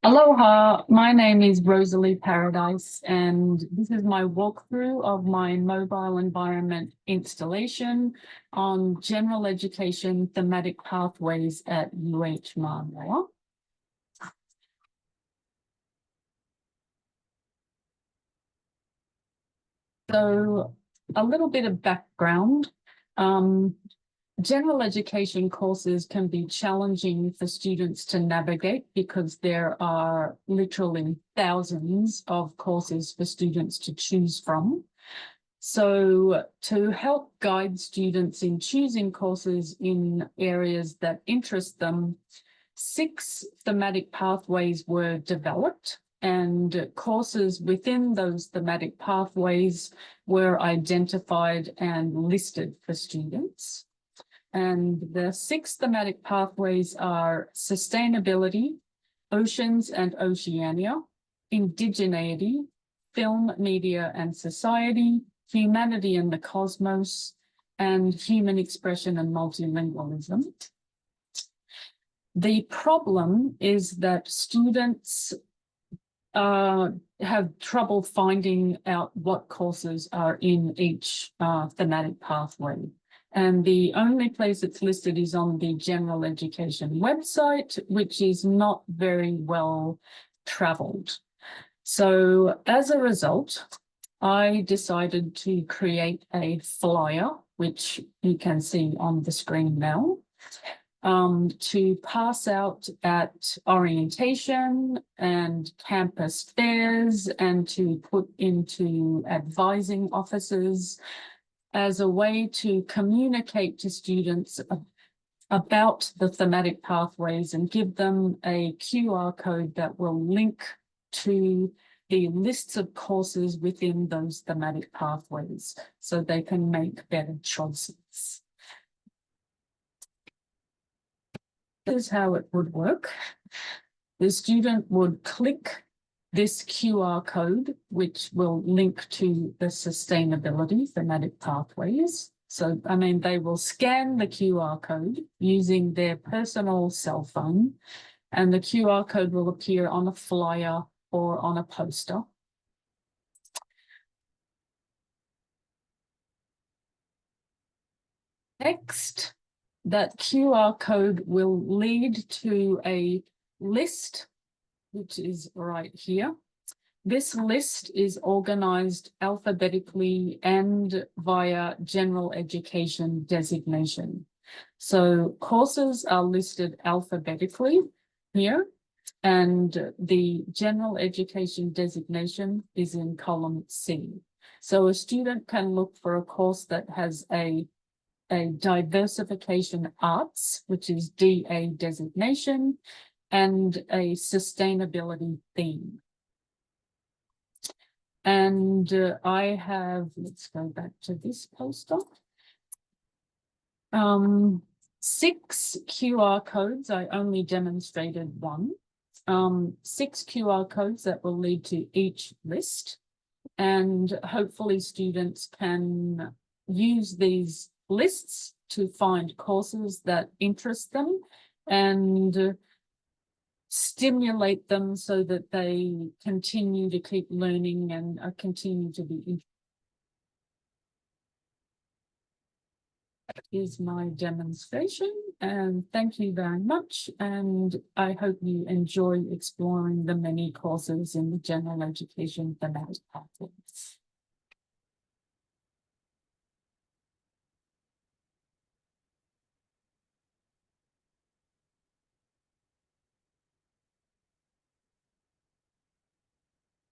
Aloha, my name is Rosalie Paradise, and this is my walkthrough of my mobile environment installation on general education thematic pathways at Manoa. So a little bit of background. General education courses can be challenging for students to navigate because there are literally thousands of courses for students to choose from. So to help guide students in choosing courses in areas that interest them, 6 thematic pathways were developed, and courses within those thematic pathways were identified and listed for students. And the 6 thematic pathways are sustainability, oceans and Oceania, indigeneity, film, media and society, humanity and the cosmos, and human expression and multilingualism. The problem is that students have trouble finding out what courses are in each thematic pathway. And the only place it's listed is on the general education website, which is not very well traveled. So as a result, I decided to create a flyer, which you can see on the screen now, to pass out at orientation and campus fairs and to put into advising offices as a way to communicate to students about the thematic pathways and give them a QR code that will link to the lists of courses within those thematic pathways so they can make better choices. This is how it would work. The student would click this QR code, which will link to the sustainability thematic pathways. So, I mean, they will scan the QR code using their personal cell phone, and the QR code will appear on a flyer or on a poster. Next, that QR code will lead to a list, which is right here. This list is organized alphabetically and via general education designation. So courses are listed alphabetically here, and the general education designation is in column C. So a student can look for a course that has a diversification arts, which is DA designation, and a sustainability theme. And I have, let's go back to this poster. 6 QR codes. I only demonstrated one. 6 QR codes that will lead to each list. And hopefully students can use these lists to find courses that interest them and stimulate them so that they continue to keep learning and continue to be interested. That is my demonstration, and thank you very much, and I hope you enjoy exploring the many courses in the general education thematic pathways.